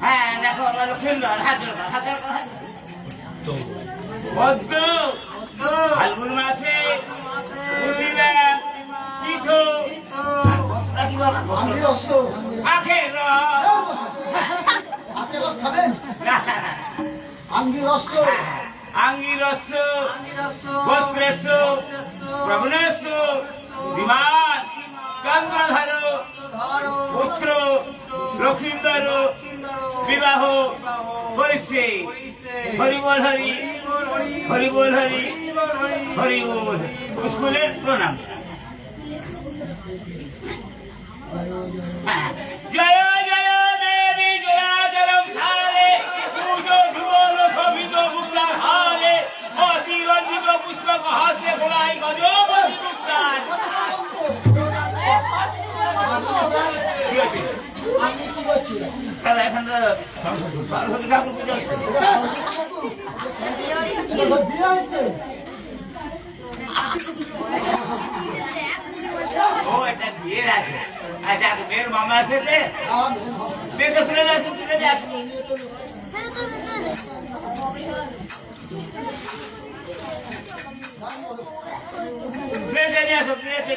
হ্যাঁ দেখো আমার লক্ষ্মীন্দর হাতের পদ্ম ফাল্গুন মাসে আঙ্গিরস গোত্রেশ প্রবণেশ বিমান চন্দ্রধর পুত্র লক্ষ্মীন্দর বিবাহ করেছে। হরি বল হরি, হরি বল হরি, হরি বল। স্কুলের প্রণাম। জয় জয় দেবী জরাচরম সারে, পূজো ভুবন শোভিত মুক্তা হারে, অতিরঞ্জিত পুষ্পক হাসে গোলায় গজপতি মুক্তার। সরস্বতী ঠাকুর পুজো হচ্ছে। ও এটা বিয়ের আছে। আচ্ছা মেয়ের মামা এসেছে, মেয়েকে ফিরে আসুন, ফিরে আসুন। প্লেটে নিয়ে আসো, প্লেটে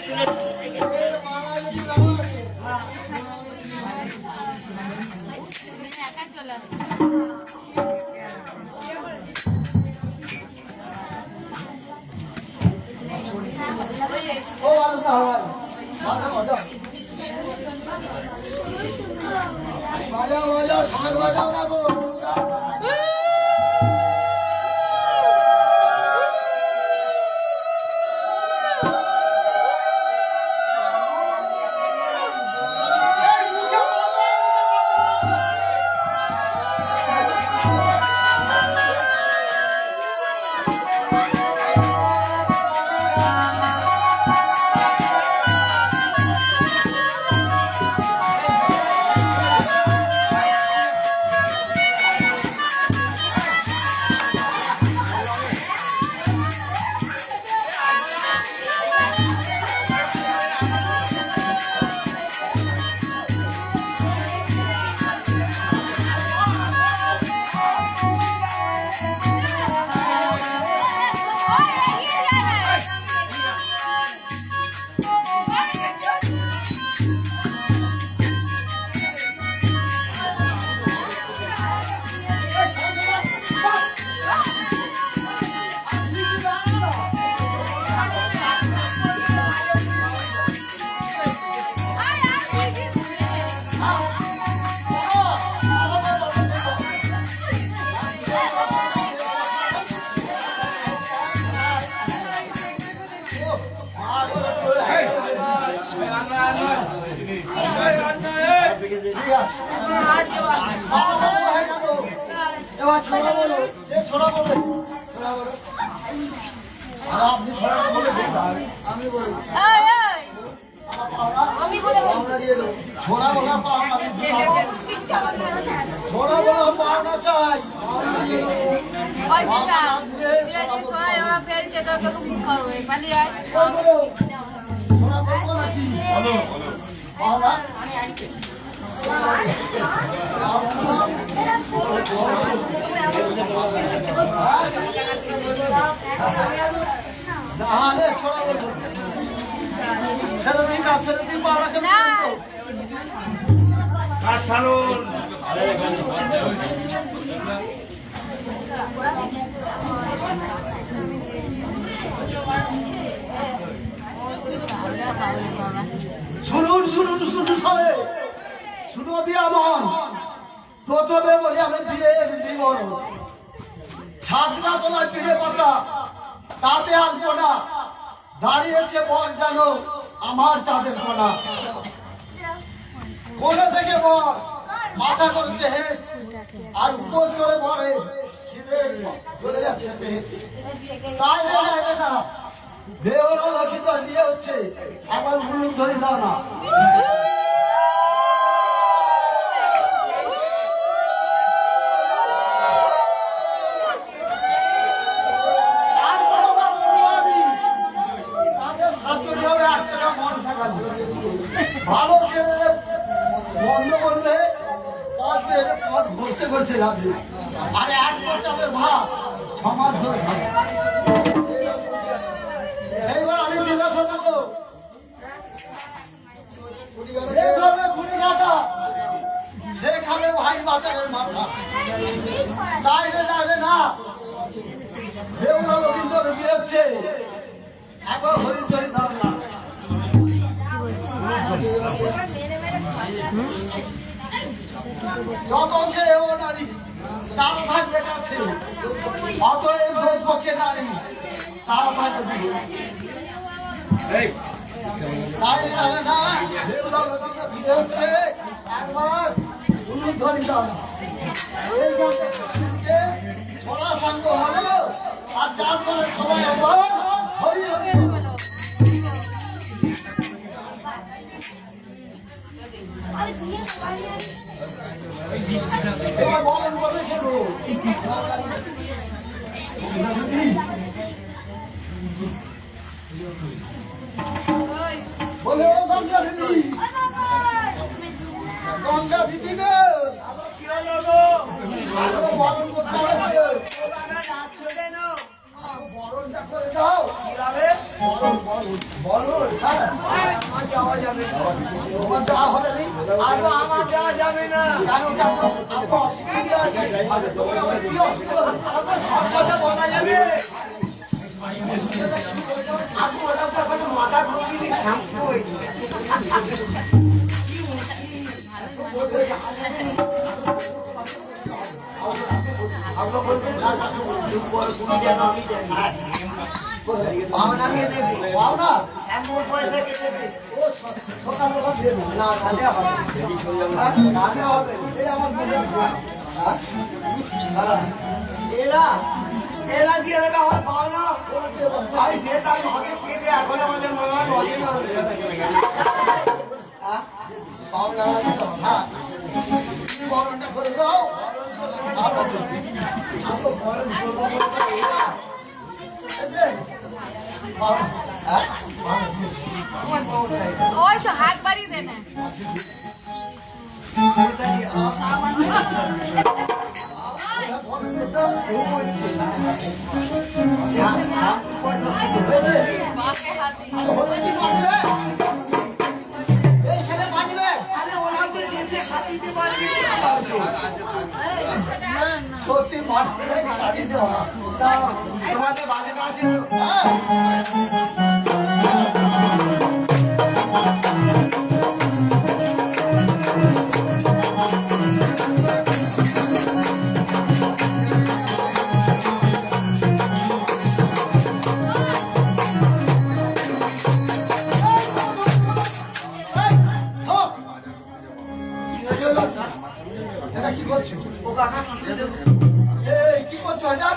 এবার ছোড়া বলো, ছোড়া বলো, ছোড়া বলো। আপনি ছোড়া বলে আমি বলবো, পাওনা দিয়ে দেবো। ছোড়া বলা পাওনা, ছোড়া বলা পাওনা চাই, পাওনা দিয়ে দেবো। ছোড়া বলবো নাকি পাওনা? তাহলে ছোড়া বলবো, ছেড়ে দিন না, ছেড়ে দিন পাওনাকে শুনুন শুনুন শুনুন সবে শুনো দিয়া মন। প্রথমে বলি আমি বিয়ের বিবরণ। ছাত্রা তোলার পিঠে পাতা তাতে আলপনা, দাঁড়িয়েছে বর যেন আমার চাঁদের কোনা। কোনে থেকে বর মাথা করেছে হেঁট, আর উপোস করে পরে খিদে চলে যাচ্ছে পেট। তাই না দেওয়ার লক্ষিত বিয়ে হচ্ছে, আমার উলুক ধরে দাও না। হবে আর এক বছরের ভাত 6 মাস ধরে খাবে এইবার আমি দিলে শোনাবো যে ধরবে খুঁড়ি কাটা সে খাবে ভাই বাজারের মাথা তাই রে না দেউলা দিন ধরে বিয়ে হচ্ছে একবার হরিণ ধরে দাও না যত সে ও নারী তার ভাগ্যে কাছে অতএব দোষ পক্ষে নারী তার ভাগ্য দিবে তাই জানে না দেউলা নদীতে বিয়ে হচ্ছে একবার উলুদ ধরে দাও না ছোড়া সাঙ্গ হলো আর যার পরে সবাই আবার হরি হরি বলে ও গঙ্গা দিদি গঙ্গা দিদি গো কি হলো গো বরণ করতে হবে বরণটা করে দাও কি হবে বরণ হ্যাঁ আমার যাওয়া যাবে তোমার যাওয়া হবে না আর আমার যাওয়া যাবে না কেন যাব আপু অসুবিধা আছে আরে তোমার আমার কি অসুবিধা আমার সব কথা বলা যাবে আপু ওটা এখন মাথা ঘুরিয়ে শ্যাম্পু হয়েছে আমরা বলবো না তুমি যেন আমি জানি পাওনা কে দেবে পাওনা শ্যাম্পুর পয়সা কে দেবে ও সকাল সকাল দেবে না তাহলে হবে তাহলে হবে এই আমার মেয়ে এরা এরা দিয়ে দেবে আমার পাওনা আমি যে তার ভাগে পেটে এখন আমাদের মনে হয় নজরে হবে পাওনা হ্যাঁ বরণটা করে দাও ওই তো হাত বাড়িয়ে দেন সত্যি মাঠে ছাড়িয়ে দেওয়া তোমাদের বাজেট আছে কি করছো কি করছো এটা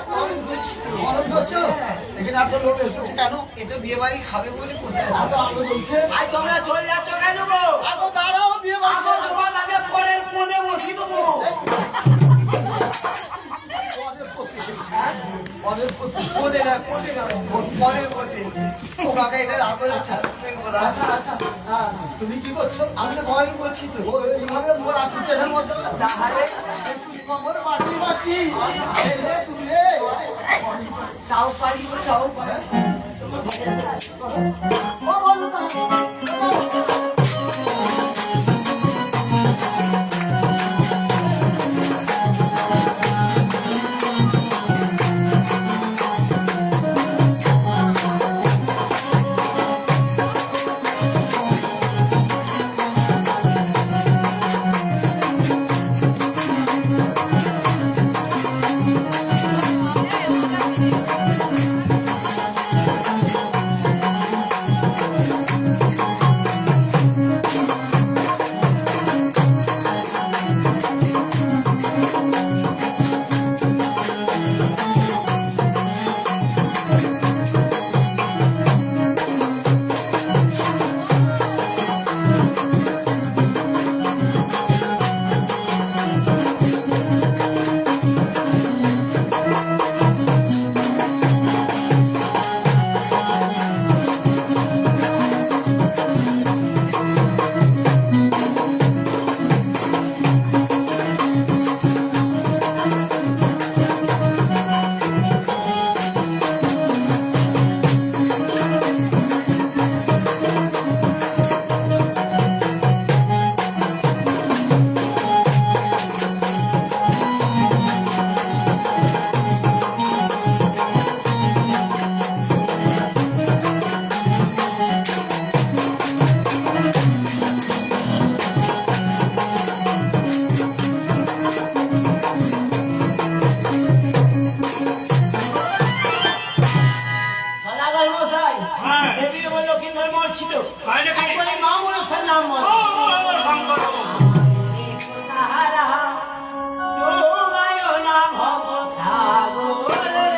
এখানে এত লোক এসেছে কেন এতো বিয়ে বাড়ি খাবে বলে কোথায় এত আলো জ্বলছে আজ তোমরা চলে যাচ্ছ কেন গো এত দাঁড়াও বিয়ে বাড়ি তোমার আগে পরের পদে বসি দেবো পদে না পরের পদে ও কাকা এটা রাগলে আচ্ছা আচ্ছা হ্যাঁ তুমি কি করছো আমি তো ভয় করছি তো ও এইভাবে মোর আত্মীয়ের মতো তাহলে খবর বাকি বাকি তুমি তাও পারি তাও পারি ও বলো না বলছি তো একবারে মা মনসার নাম বল সাহারা ডোবায় না ভব সাগরে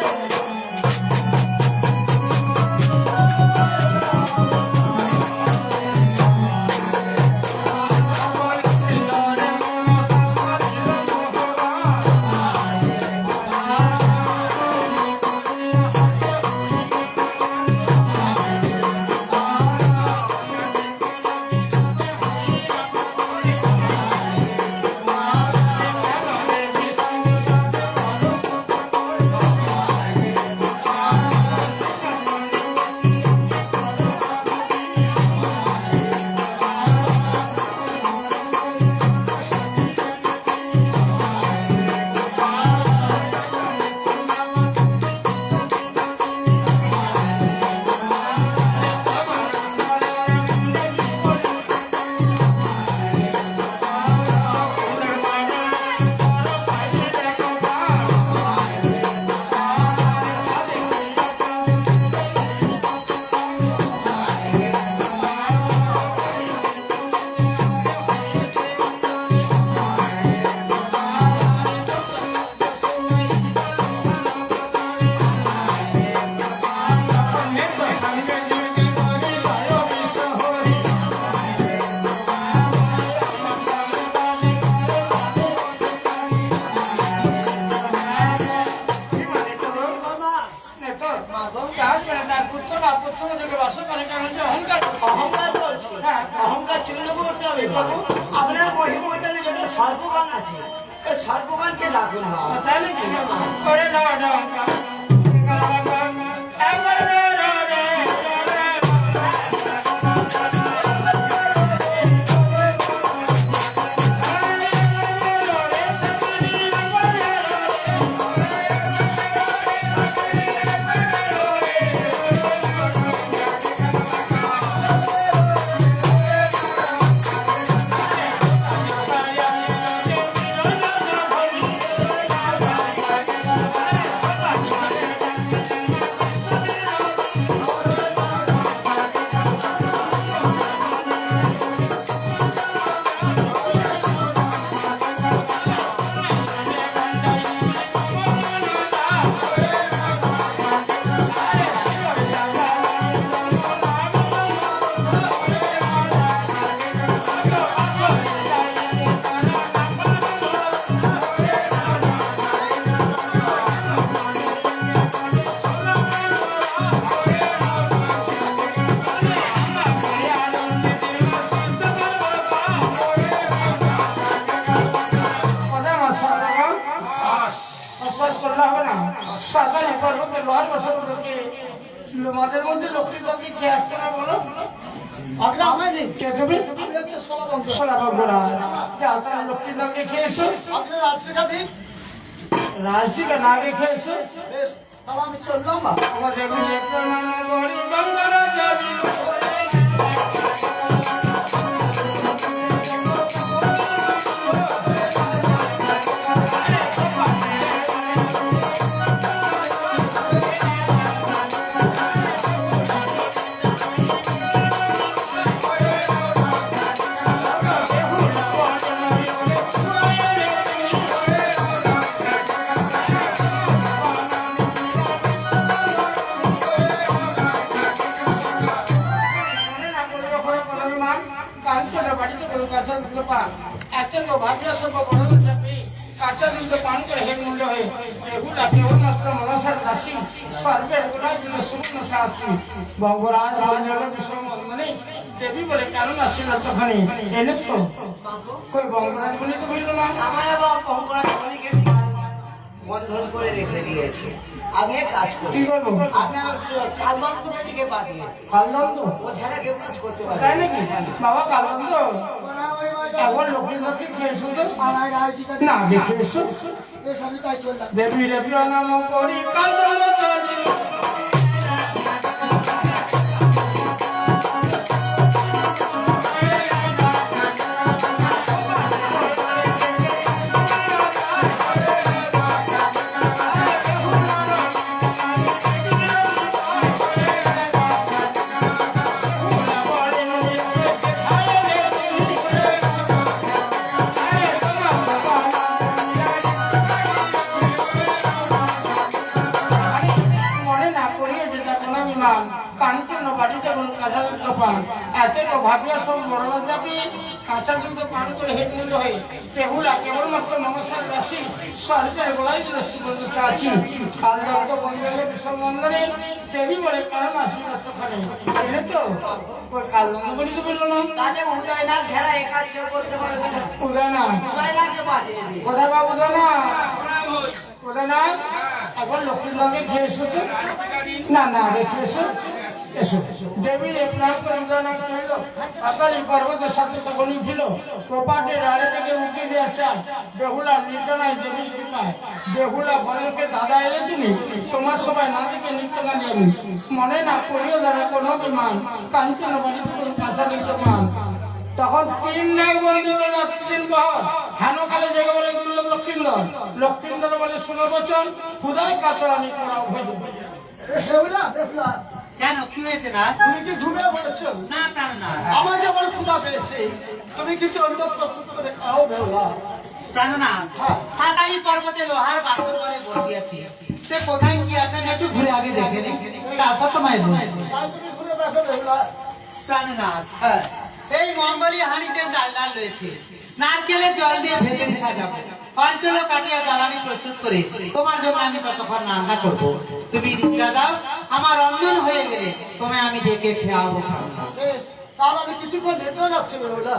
অহংকার চলে যাবো বাবু আপনার মহিমণ্ডলে যেটা সর্বগান আছে ওই সর্বগানকে লাগুন সরকারি কর্মকে লোহার বছর মাঝের মধ্যে লক্ষ্মীর দলকে কে আসছে না বলো আপনার আমি নেই কে তুমি আমি হচ্ছে সোলাবঙ্গ সোলাবঙ্গরা যাও তারা লক্ষ্মীর দলকে খেয়েছো আপনি রাত্রিকা দিন রাজদিকে না রেখে এসো বেশ তাহলে আমি চললাম বা আমাদের প্রণাম করি মঙ্গল যাবি বঙ্গরাজ দেবী বলে কেন আসছিল তখনই এনে তো কই বঙ্গরাজ বলে তো বললো না আমার বঙ্গরাজ বন্ধন করে রেখে দিয়েছে আমি কাজ করি কি করবো আপনার কালবন্ত দিকে পাঠিয়ে কালদন্দ ও ছাড়া কেউ কাজ করতে পারে তাই নাকি বাবা কালদন্দ এখন লোকের লোকে খেয়েছো তো না দেখে এসো বেশ আমি তাই চললাম দেবী রে প্রণাম করি কালদন্দ চলি স্নান কানকে বাড়িতে কোনো কাঁচা দুধ পান এত ভাবিয়া সব মরণ যাবি কাঁচা দুধ পান করে হেঁটে হয়ে বেহুলা কেবলমাত্র নমস্কার রাশি সরকার গোলাই দিচ্ছি বলতে চাচ্ছি কাল যত বন্ধনে বিশ্ববন্ধনে দেবী বলে কারণ আশীর্বাদ খানে বুঝলে তো ওই কাল বন্ধ বলি তো বললো না তাহলে উদয় না ছাড়া এই কাজ কেউ করতে পারবে না উদয় না উদয় নাকে বাজিয়ে দিই কোথায় বা উদয় না কোথায় না এখন লক্ষ্মীর লগে খেয়ে এসো তো না না রেখে এসো এসো দেবীর প্রাণ করে উদয়নাথ চলল সকালে পর্বতের সাথে তখন উঠিল কপাটে রাড়ে থেকে উঠে দিয়েছে বেহুলা নির্জনায় দেবীর কৃপায় বেহুলা বলকে দাদা এলে তুমি তোমার সবাই না দেখে নিত্য গান আমি মনে না করিও দাদা কোনো বিমান কাঞ্চন বাড়িতে কোনো কাঁচা দিতে মান তখন তিন নাগ বন্ধু তিন বহর হেনকালে জেগে বলে লক্ষ্মীন্দর লক্ষ্মীন্দর বলে শুনো বচন খুদাই কাতর আমি করাও হয়ে বেহুলা বেহুলা কেন কি হয়েছে না তুমি কি ঘুমিয়ে পড়েছো না কেন না আমার যেমন ক্ষুধা পেয়েছে তুমি কিছু অন্য প্রস্তুত করে খাও বেহুলা কেন না সাকালি পর্বতে লোহার বাসন করে বসিয়েছি সে কোথায় কি আছে আমি একটু ঘুরে আগে দেখে নি তারপর তোমায় বলবো তাই তুমি ঘুরে দেখো বেহুলা প্রাণনাথ এই মঙ্গলী হাঁড়িতে চালডাল রয়েছে নারকেলের জল দিয়ে ভেতরে সাজাবো অঞ্চল কাটিয়া জ্বালানি প্রস্তুত করে তোমার জন্য আমি ততক্ষণ রান্না করবো তুমি নিদ্রা যাও আমার রন্ধন হয়ে গেলে তোমায় আমি ডেকে খেয়াবো বেশ তার আমি কিছুক্ষণ নিতে যাচ্ছি বেহুলা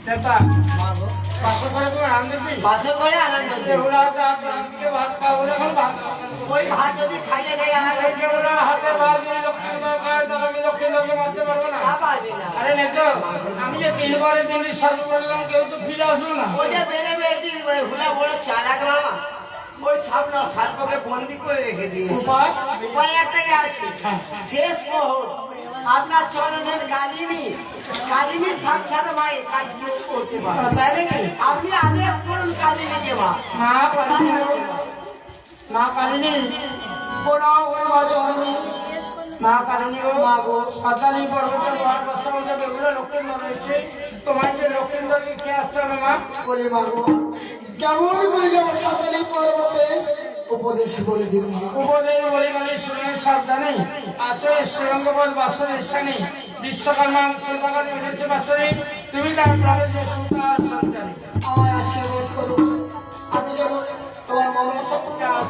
নেতা পাশে করে তোমার রান্ধে দিই বাসর করে আনন্দ দিই। বেহুলা রাতকে ভাত খাবো এখন ভাত ওই ভাত যদি খাইয়ে দেয় আমার বেহুলা হাতে ভাত দিয়ে লক্ষ্মীন্দর খায় তাহলে আমি লক্ষ্মীন্দরকে মারতে পারবো না তা পারবে না আরে নেতা আমি যে তিনবারের দিনটি সর্ব করলাম কেউ তো ফিরে আসলো না ওইটা বেড়ে বেড়ে হুলা বড় চালাক না ওই ছাপনা ছাপকে বন্দি করে রেখে দিয়েছে উপায়? উপায় একটাই আছে শেষ প্রহর আপনার চরণের কালিনী সাক্ষাৎ মায়ের কাজ কেউ করতে পারে তাই নাকি আপনি আদেশ করুন কালিনীকে মা না পারিনি না পারিনি কোনো ওই মাঝে অনেক না কারণে মাগো সাতালি পর্বতে লোহার বাসা মধ্যে বেগুলো লক্ষ্মীন্দর রয়েছে তোমার যে লক্ষ্মীন্দরকে খেয়ে আসতে হবে মা বলে মাগো কেমন করে যাবো সাঁতারি পর্বতে উপদেশ বলে দিন মা উপদের বলিমানের শুনে সাবধানে আছো শ্রীরঙ্গপদ বাসনের স্থানে বিশ্বকর্মা মুসলমান উঠেছে বাসনে তুমি তার প্রাণে যে সুতার সন্তান আমায় আশীর্বাদ করো আমি যেন তোমার মনসা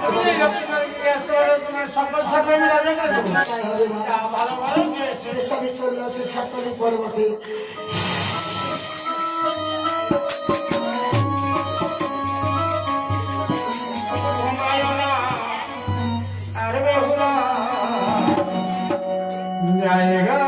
তুমি এই লক্ষ্মীন্দরকে খেয়ে আসতে পারো তোমার সকল সাথে আমি রাজা করে দেবো তাই হবে মা ভালো ভালো খেয়েছে বেশ আমি চলে আসি সাঁতারি পর্বতে জায়গা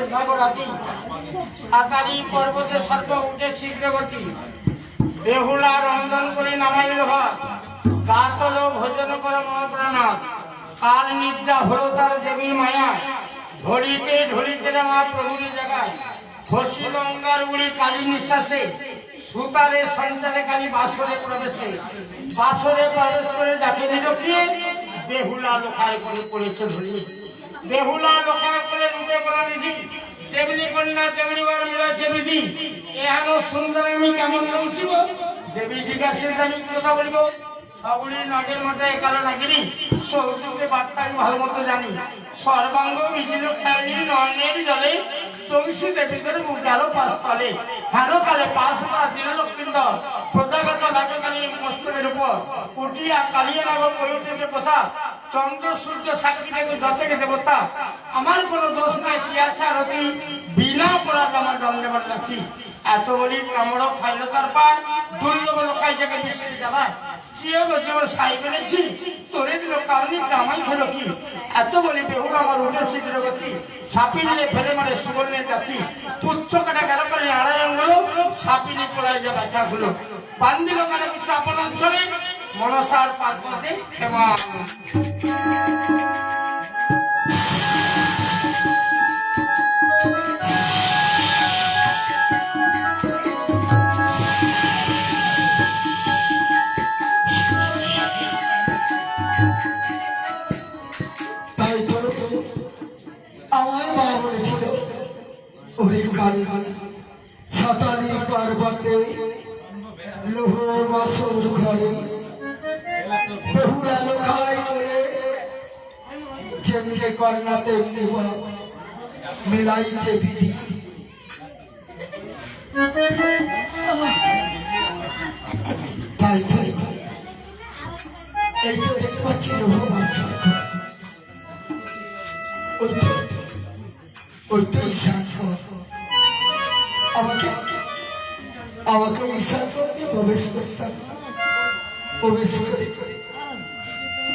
শেষ ভাগরাতি সাতারি পর্বতে সর্ব উঠে শীঘ্র গতি বেহুলা রন্ধন করে নামাইল ভাত গাছ হলো ভোজন করে মহাপ্রাণাথ কাল নিদ্রা হলো তার দেবীর মায়া ধরিতে ধরিতে মা প্রভুর জায়গায় খসি গঙ্গার উড়ি কালী নিঃশ্বাসে সুতারে সঞ্চারে কালী বাসরে প্রবেশে বাসরে প্রবেশ করে ডাকে নিরকিয়ে বেহুলা লোকায় করে পড়েছে ধরি বেহুলা লোকায় করে রূপে করা নিধি যেমনি কন্যা তেমনি বার মিলেছে বিধি এহেন সুন্দর আমি কেমন রমসিব দেবী জিজ্ঞাসের দাবি কথা বলিব সবুরি নগের মধ্যে কালো নাগিরি সৌযোগে বার্তা আমি ভালো মতো জানি সর্বাঙ্গ বিজিল খেয়ালি নয়নের জলে তংসী দেবী করে মুখ গেল পাশ তলে হেন কালে পাশ করা দিল লক্ষ্মীন্দর প্রজাগত লাগে কালী মস্তকের উপর কুটিয়া কালিয়া নাগ পরিবর্তিত কথা চন্দ্র সূর্য সাক্ষী দেবে যতকে দেবতা আমার কোনো দোষ নাই কি আছে আরতি বিনা অপরাধ আমার দণ্ডেবার লাগছি এত বলি কামড় খাইল তার পার দুর্লভ লোকাই যাকে বিশ্বের যাবায় চিও যেমন সাই ফেলেছি তোরে দিল কারণে কামাই খেলো কি এত বলি বেহুলা আমার উঠে শীঘ্র গতি সাপিলে ফেলে মারে সুবর্ণের জাতি পুচ্ছ কাটা গেল করে আড়াই আঙ্গুলো সাপিলে পড়ায় যে ব্যথা গুলো বান্দিল কানে কিছু আপন অঞ্চলে মনসার পার্বতে ক্ষমা আমার মা বলেছিল ওরে কালী সাতালি পর্বতে লোহ বাসর ঘরে বেহুলা লোকাই করে যেমনি কন্যা তেমনি মিলাইছে বিধি তাই তো এই তো দেখতে পাচ্ছি লোহ বাসর ওই তো ঈশান আমাকে ঈশান করতে প্রবেশ করতাম প্রবেশ করে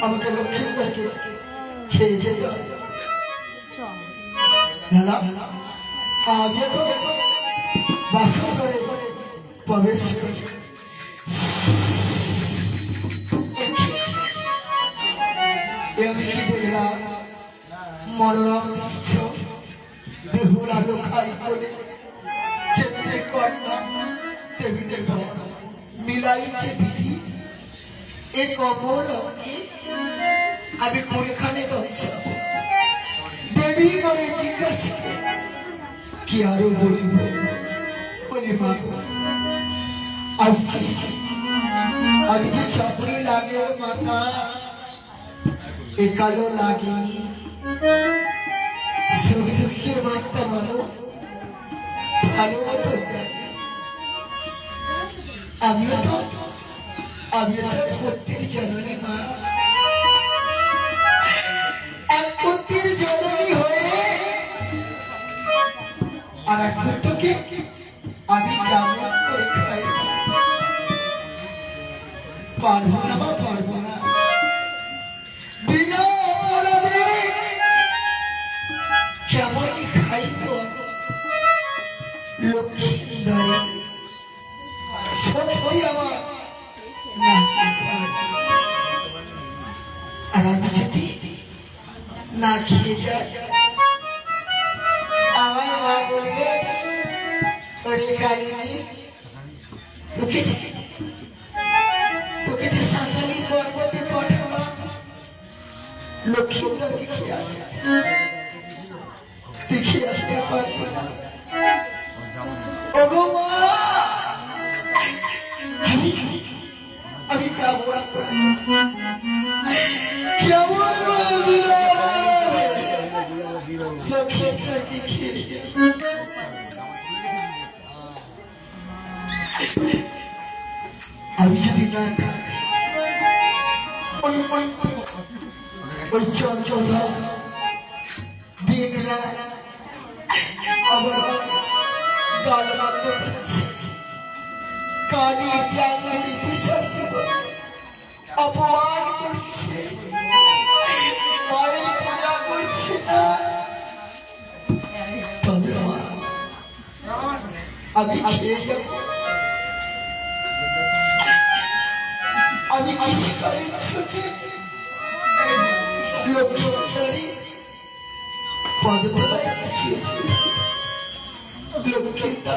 আমাকে লক্ষ্মীদাকে খেয়ে যেত আমি এখন বাসন করে প্রবেশ করি আমি কি দেখলাম মনোরম দৃশ্য বেহুলা লোকাই বলে চেত্রে কন্যা তেমনি মিলাইছে বিধি এ কমল আমি কোনখানে দর্শাব দেবী বলে জিজ্ঞাসা কি আরো বলিব বলে মাগো আমি যে চাপড়ি লাগের মাথা এ কালো লাগেনি সুখের বার্তা মানো ভালো মতো জানি আমিও তো প্রত্যেক জননী মা এক পুত্রের জননী হয়ে আর এক পুত্রকে আমি কেমন করে খাই পারবো না বা পারবো না বিনা অপরাধে কেমন খাইব লক্ষ্মীন্দরে সত্যি আমার আর আমি যদি না খেয়ে যাই আমার মা বলবে ওরে কালিনী তোকে যে সাঁতালি পর্বতে পাঠালাম লক্ষ্মীন্দর দেখে আসতে পারবো না ওগো মা আমি কেমন আমি যদি না খাই ওই চঞ্চলা দিন রাত আবার গাল বন্ধ করছে কানে চাইলে বিশ্বাস অপমান করছে মায়ের পূজা করছে না তবে আমি খেয়ে যাব। আমি কৃষিকালের ছুটি লক্ষ্মী পদতলায় বসিয়ে লক্ষ্মীটা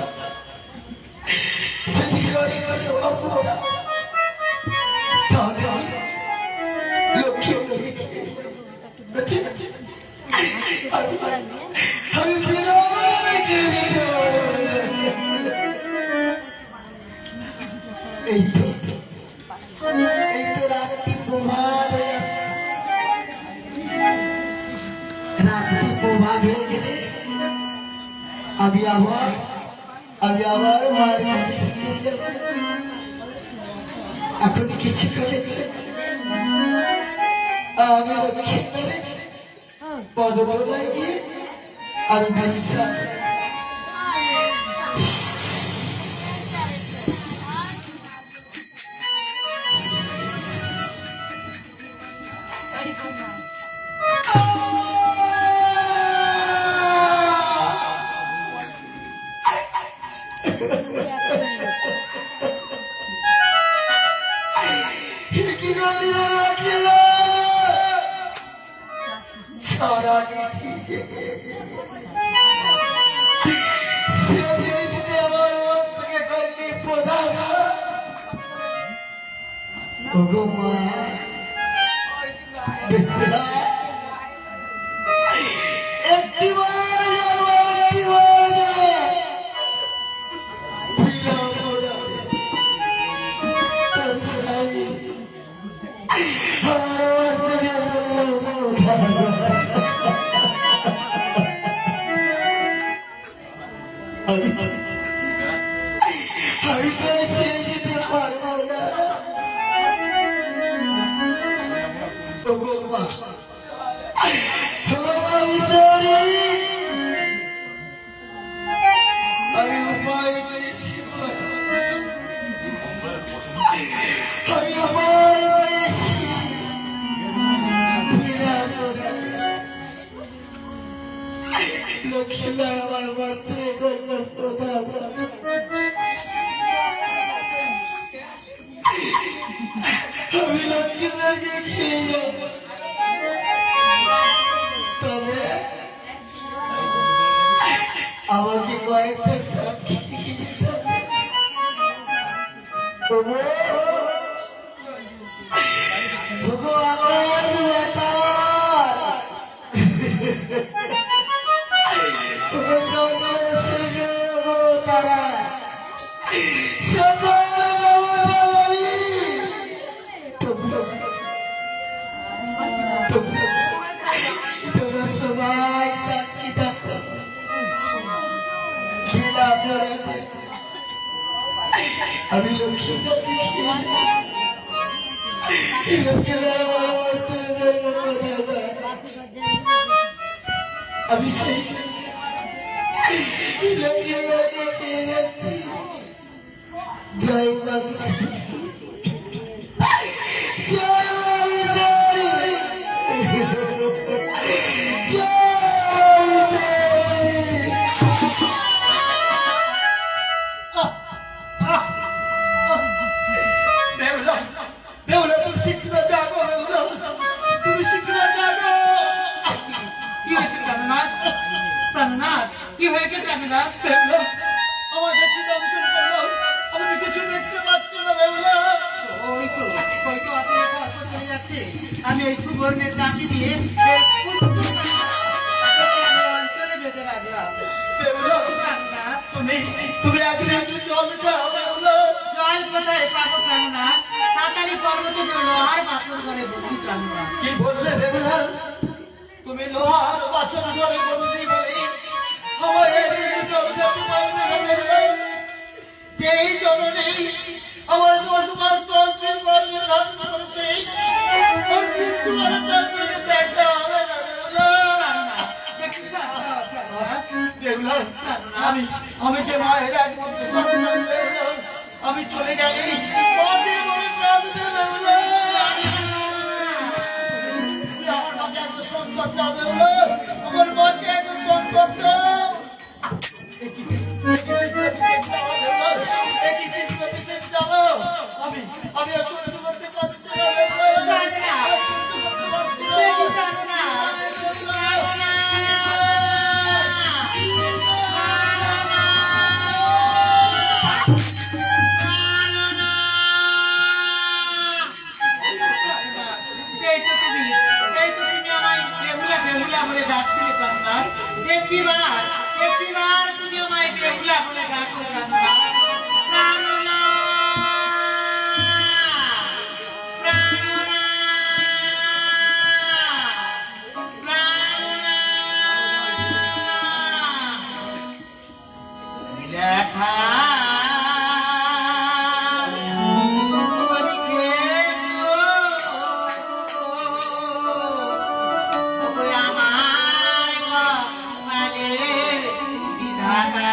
যদি ঘরে ঘরে অপরা তাহলে আমি লক্ষ্মী নদী খেয়ে আমি এই তো রাত্রি প্রভাত হয়ে আসছে। রাত্রি প্রভাত হয়ে গেলে আমি আবার মায়ের কাছে ফিরে যাব। এখন কিছু করেছে আমি লক্ষ্মীর পদতলায় গিয়ে আমি বিশ্রাম তবে আমাকে কয়েকটা সাক্ষী লিখে দিতে হবে। আমি লক্ষ্মীটা আমি সেই জয় বাবু আমি এই সুবর্ণের চাকরি দিয়ে অঞ্চলে বেঁধে রাখলাম। তুমি একদিন জল খাও জল কোথায় পাবো প্রাণনাথ? সাঁতারি পর্বতে যে লোহার বাসন করে বন্দি প্রাণনাথ। কি বললে বেগুলা? তুমি লোহার বাসন ঘরে বন্দি বলে আমায় একদিন জল খেতে পারবে না বেগুলা? যেই জননী আমার 10 মাস 10 দিন গর্ভে ধারণ করেছে ওর মৃত্যু হলে তার দিকে দেখতে হবে না বেগুলা। আমি যে মায়ের একমাত্র সন্তান বেগুলা, আমি চলে গেলে মাঝে মনে কাঁদবে বেগুলা। আমার মাকে একটু সম্পদ দাও বেগুলা, আমার মাকে একটু সম্পদ দাও। বেহুলা বলে ডাকছিলে প্রাণনাথ, একটিবার তুমি আমায় বেহুলা বলে ডাকো প্রাণনাথ। লেখা আমার কপালে বিধাতা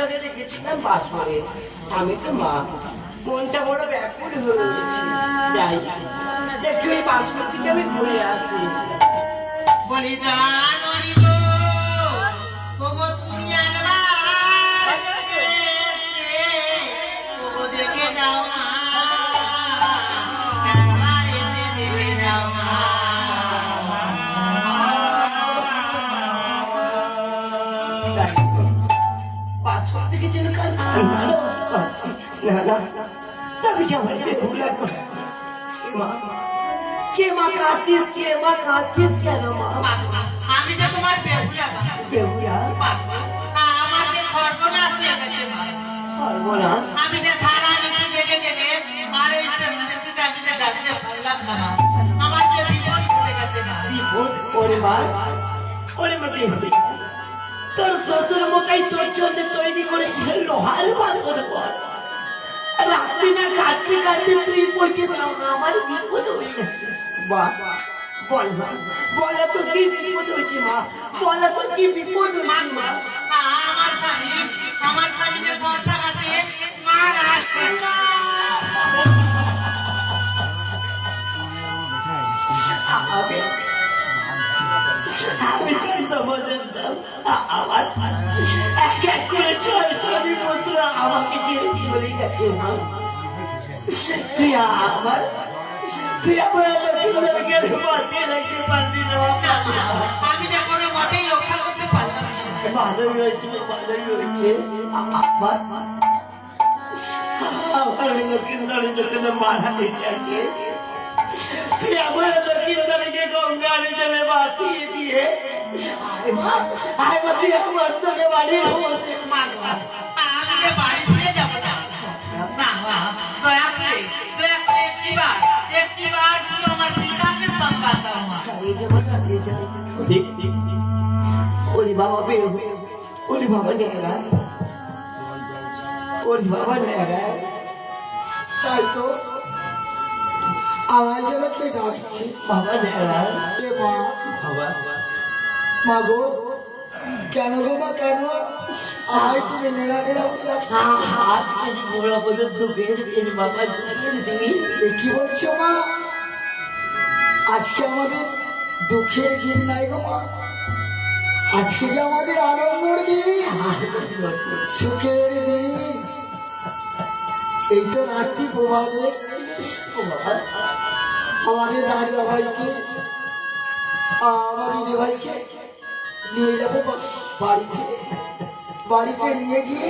লগে রেখেছিলাম বাসরে। আমি তো মা মনটা বড় ব্যাকুল হয়ে উঠেছে। যাই একটু এই বাসর থেকে আমি ঘুরে আসি। বলি জান অনিব ওগো তুমি একবার ওগো দেখে যাও না একবার এসে দেখে যাও না বাসর থেকে যেন কাল ঠান্ডারও পাচ্ছি না না তবে যে আমার বেহুলা করছে। কে মা কাঁদছিস কেন মা? আমি যে তোমার বেহুলা বেহুলা আমার যে সর্বনাশ হয়ে গেছে মা সর্বনাশ। আমি যে সারা নিশি জেগে জেগে আর এই স্টেশনে আমি যে গাড়িতে পারলাম না মা আমার যে বিপদ ঘটে গেছে মা বিপদ ওরে মা বেহুলা তোর শ্বশুর মকাই তোর জন্য তৈরি করেছিল লোহার বাসর ঘর। রাত্রি না কাঁদতে কাঁদতে তুই বলছিস আমার বিপদ হয়ে গেছে। বল মা বলা তো কি বিপদ হয়েছে মা? বলা তো কি বিপদ হয়েছে মা? আমার স্বামী যে সরকার আছে মহারাজ আমি জানতাম আমার এক এক করে ছয়টি পুত্র আমাকে ছেড়ে চলে গেছে মা। তুই আমার লক্ষ্মীদেরকে বাঁচিয়ে রাখতে পারবি না। আমি যে কোনো মতেই রক্ষা করতে পারলাম না। ভালোই হয়েছে আমার লক্ষ্মীন্দর যখন মারা গেছে তুই আমার লক্ষ্মীন্দরকে গঙ্গার জলে বাঁচিয়ে দিয়ে তুই আমার তোকে বাড়ির মধ্যে আমি যে বাড়ি ফিরে যাবো না দয়া করে একটিবার শুধু আমার পিতাকে সংবাদ দাও মা ওরে বাবা ওরে বাবা নেগা তাই তো আমার যেন কে ডাকছে বাবা নেগা এ মা বাবা মা গো কেন গো মা কেন আয় তুমি নেড়া নেড়া ডাকছো আজকে যে বড় বড় দুঃখের দিন বাবা দুঃখের দিন এ কি বলছো মা আজকে আমাদের দুঃখের দিন নাই গো মা আজকে যে আমাদের আনন্দের দিন সুখের দিন এই তো রাত্রি প্রভাত আমাদের দাদা ভাইকে আমার দিদি ভাইকে নিয়ে যাবো বাড়িতে বাড়িতে নিয়ে গিয়ে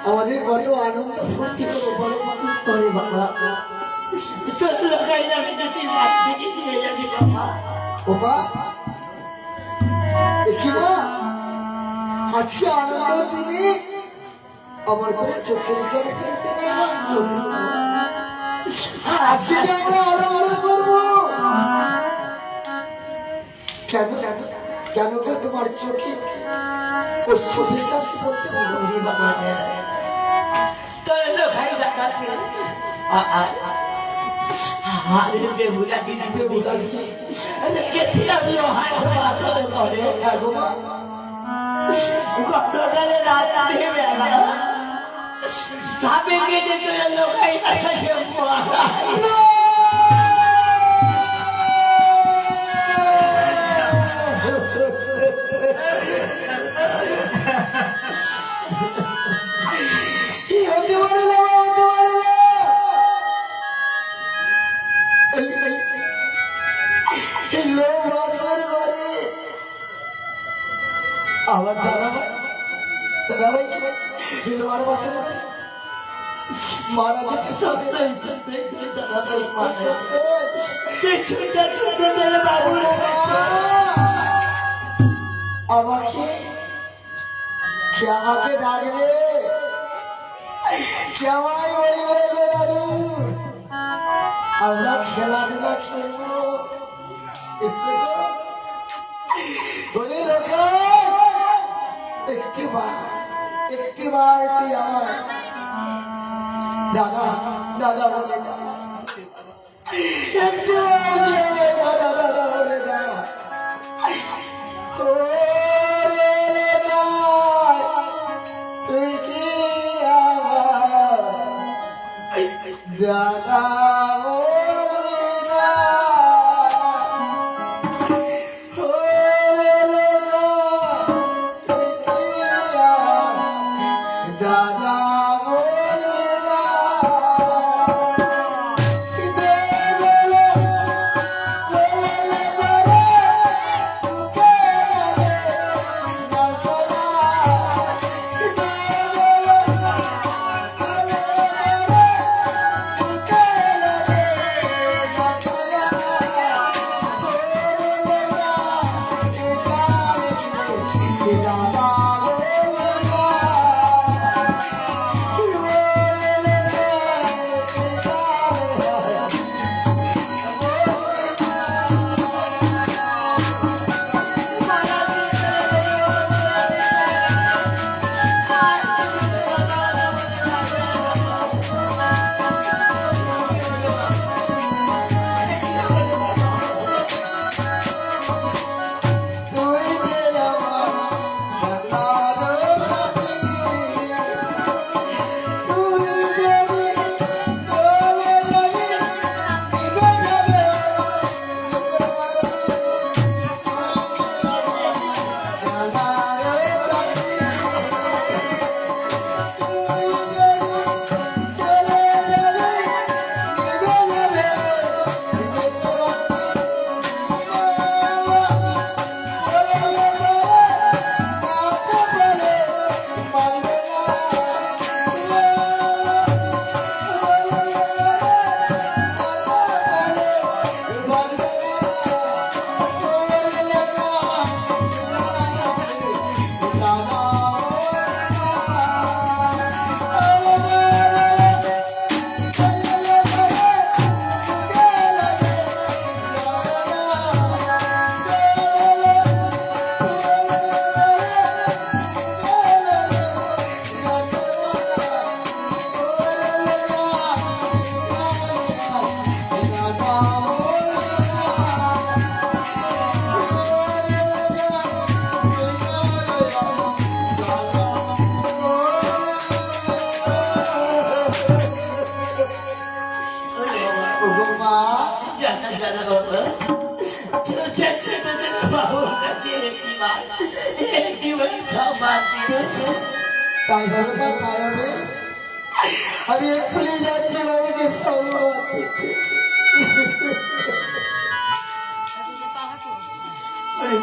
আমাদের কত আনন্দ ফুর্তি করবো বলো মা করে বাবা তোর লাগাই যাবে যদি বাড়ি থেকে নিয়ে যাবি বাবা ও মা দেখি মা আজকে আনন্দ দিনে আমার করে চোখের জল ফেলতে নেই মা আজকে যে আমরা আনন্দ করবো কেন কেন গো তোমার চোখে অশ্রু বিশ্বাস করতে পারি বাবা তোর লাগাই দাদাকে আরে বেহুলা দিদি বেহুলা দিদি রেখেছি আমি লোহার পাথর করে গো মা গতকালে রাত্রে বেলা সাপে কেটে তোর লোকাই দেখাছে মারা কি হতে পারে না হতে পারে না এই লোক বাসর ঘরে আমার দাদা ভাই কি লোহার বাসর ঘরে মারা যেতে আমাকে আমাকে ডাকবে কেমাই বলবে গো দাদু আমরা খেলাধুলা খেলবো এসে গো বলি লোক একটিবার তুই আমার দাদা দাদা বলে না একটিবার তুই আমার দাদা দাদা বলে না ও রে লোকাই, তুই কি জানা বাবা ছোটে ছোট থেকে বাবুর কাছে একটিবার ক্ষমা দিয়েছে। তাই হবে না, তাই হবে। আমি এক্ষুনি যাচ্ছি বাবুকে সম্মান দিতে। আমি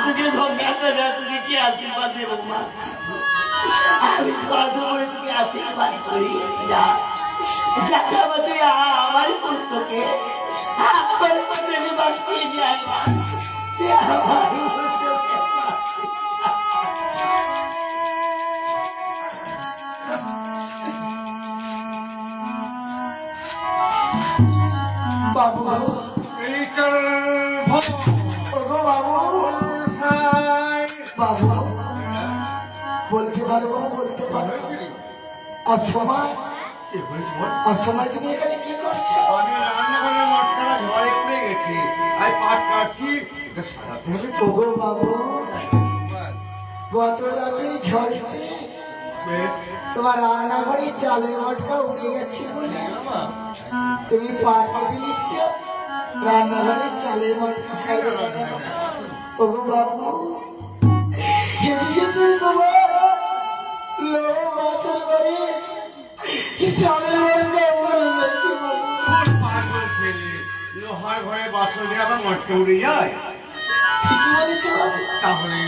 তোকে গঙ্গা করে তোকে কি আশীর্বাদ দেবো মা? আমি কত করে তোকে আশীর্বাদ করি। যা যা যাবা তুই আমার পুত্রকে আমার পুত্রকে বাঁচিয়ে নিয়ে আসবা। তুই আমার পুত্রকে বাবু ওগো বাবু, বাবু বলতে পারবো, বলতে পারবো। আর সময়, আর সময় তুমি এখানে কি করছো? আমি রান্নাঘরে মটকাটা ঝড়ে পড়ে গেছি, আমি পাট কাটছি, এটা সারাতে হবে তো। ওগো বাবু, গত রাতের ঝড়েতে বেশ, তোমার রান্নাঘরে চালের মটকা উড়ে গেছে বলে তুমি পাট কেটে নিচ্ছ, রান্নাঘরে চালের মটকা ছাড়বে। ওগো বাবু, এদিকে তুই তোমার লোক বাসন করে চালের মটকা উড়ে গেছে বলে। তোর পাগল ছেলে, লোহার ঘরে বাসন দিয়ে আবার মটকা উড়ে যায়? ঠিকই বলেছো বাবু। তাহলে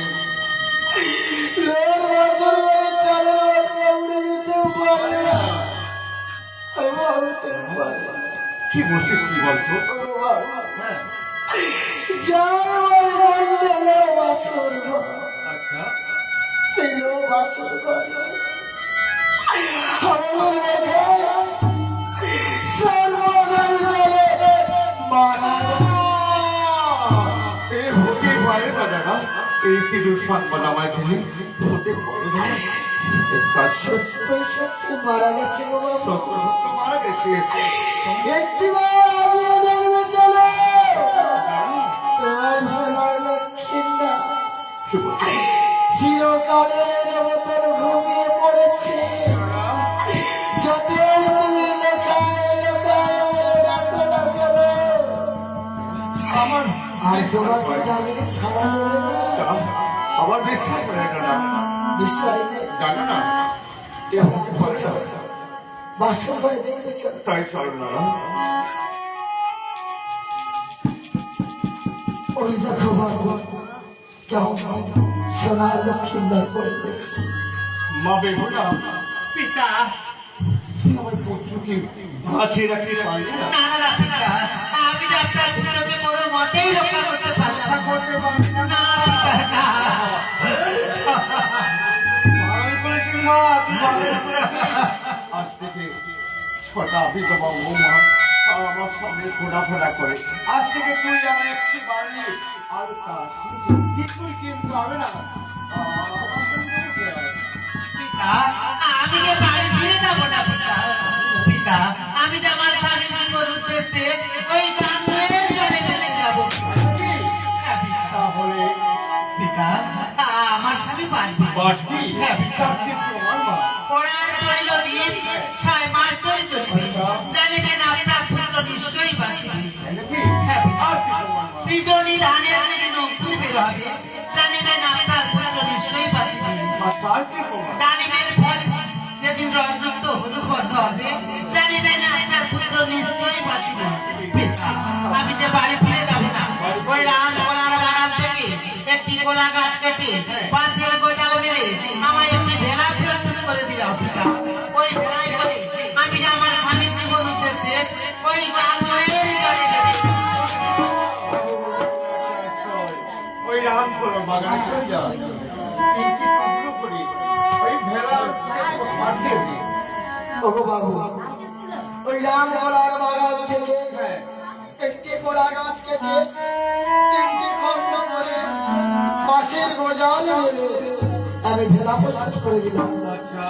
লোক বাসন করে চালের মটকা উড়ে যেতেও পারে না, আর ভাবতেও পারে না। কি বলছিস কি বলতো? ওগো বাবু, হ্যাঁ, যার বাড়ি বললে লোক বাসন ঘর, আচ্ছা, সেই লোক বাসন ঘরে আমার রেখে সর্বদাই চলে মারা এ হতে পারে না দাদা, এই কি দুঃসংবাদ আমায় দিলি? হতে পারে না, সত্যি সত্যি মারা গেছে গো বাবু। সত্য সত্য মারা গেছে। একটিবার আগিয়ে দেখবে চলো, তোমার সোনার লক্ষ্মীন্দা কি বলছিস? চিরকালের মতন ঘুমিয়ে পড়েছে। যতই তুমি লোকায় লোকায় বলে ডাকো না কেন, আমার আর তোমাকে ডাকলে সাড়া দেবে না। আমার বিশ্বাস হয় না, বিশ্বাস নেই? জানো না, বাসন করে দেখবে চলো। তাই চল না। ওই দেখো বাবু, কেমন সোনার লক্ষ্মীন্দর করে দিয়েছে। মা বেহুলা, পিতা আমার পুত্রকে বাঁচিয়ে রাখতে পারলে না? না না না পিতা, আমি যে আপনার পুত্রকে কোনো মতেই রক্ষা করতে পারলাম না। করতে পারলি না? না পিতা, না। আমি বলেছি মা, তুই বাবা বলেছিস। আজ থেকে ছটা বিধবা বৌমা আমার সামনে ঘোরাফেরা করে। আজ থেকে তুই আমার একটি বাড়ি আলতা কিছুই কিন্তু হবে না। আমার সঙ্গে বসে আয়। পিতা, আমি যে বাড়ি ফিরে যাব না পিতা। পিতা, আমি যে আমার স্বামীর জীবন উদ্দেশ্যে ওই গাঙ্গের জলে বেঁচে যাব। হ্যাঁ, পিতা। তাহলে পিতা, আমার স্বামী বাঁচবে। বাঁচবি? হ্যাঁ, পিতা। তার কি প্রমাণ মা? পড়ার তৈল দিন 6 মাস ধরে চলবে। জানিবেন আপনার পুত্র নিশ্চয়ই বাঁচবে। নাকি? হ্যাঁ, পিতা। আর কি প্রমাণ মা? সৃজনী ধানের যেদিন অঙ্কুর বের হবে, জানিবেন আপনার পুত্র নিশ্চয়ই বাঁচবে। আর তার কি প্রমাণ? ডালিমের ফল যেদিন রসযুক্ত হলুদ বন্ধ হবে, জানিবেন আপনার পুত্র নিশ্চয়ই বাঁচবে। পিতা, আমি যে বাড়ি ফিরে যাব না, ওই রাম কলার বাগান থেকে একটি কলা গাছ কেটে বাঁশের গোজাল মেরে আমায় একটি ভেলা প্রস্তুত করে দিলাম। পিতা, ওই ভেলায় করে আমি যে আমার স্বামীর জীবন উদ্দেশ্যে ওই রামের জলে বেঁচে যাব। ওই রাম করো বাগান চলে যা, তিনটি টুকরো করি ওই ভেড়া মারতে দিই। ওগো বাবু, ওই রাম কলার বাগান থেকে হ্যাঁ, একটি কলা গাছ কেটে 3টি খণ্ড করে বাঁশের গোজাল মেরে আমি ভেলা প্রস্তুত করে দিলাম। আচ্ছা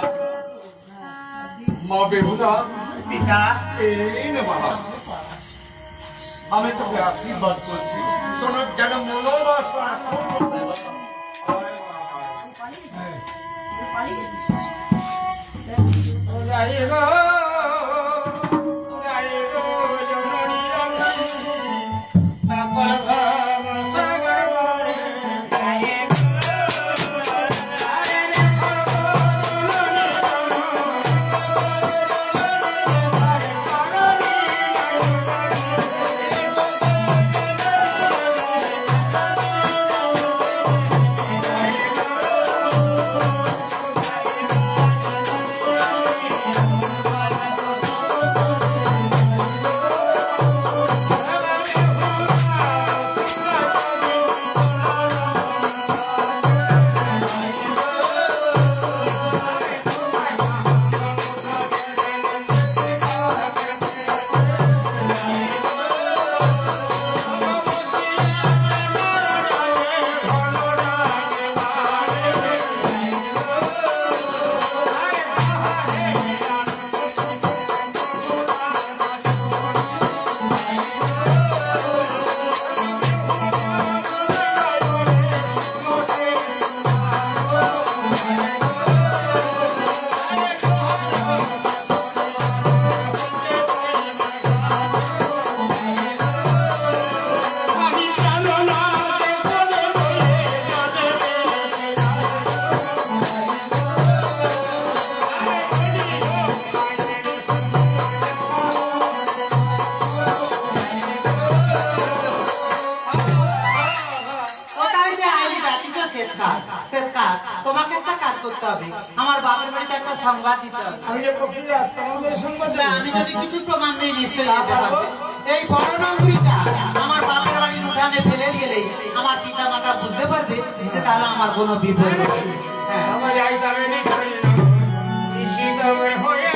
মা বেহুলা, পিতা, এই নে বাবা, আমি তোকে আশীর্বাদ করছি, তোর যেন মনোবাসা যাই গো তোমাকে একটা কাজ করতে হবে, আমার বাপের বাড়িতে একটা সংবাদ দিতে হবে। আমি যে প্রক্রিয়া তোমাদের সঙ্গে না, আমি যদি কিছু প্রমাণ দিই নিশ্চয়ই যেতে পারবে। এই বড় নম্বরটা আমার বাপের বাড়ির উঠানে ফেলে দিলেই আমার পিতা মাতা বুঝতে পারবে যে তাহলে আমার কোনো বিপদ নেই। হ্যাঁ, আমার যাই তবে নিশ্চয়ই না শীতমে হয়ে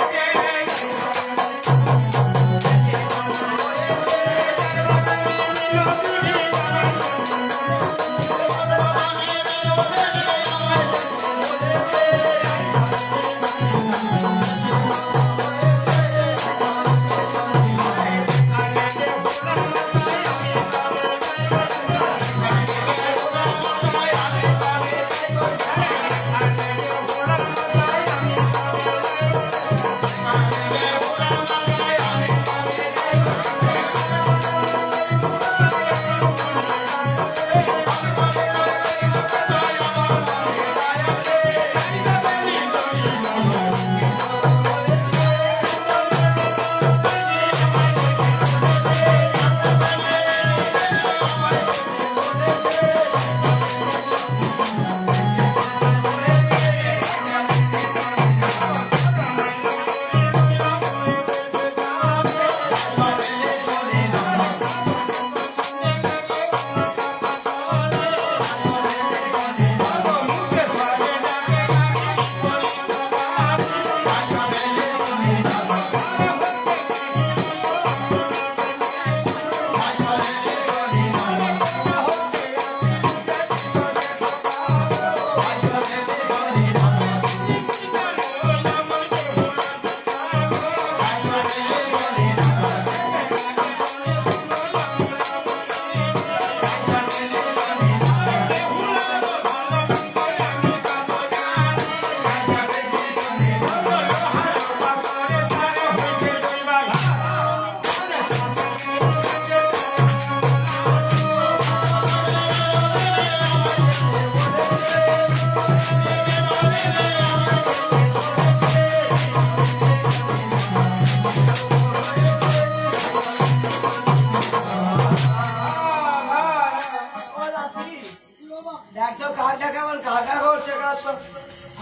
দেখছো কাকা কেমন কাকা করছে কাজ তো।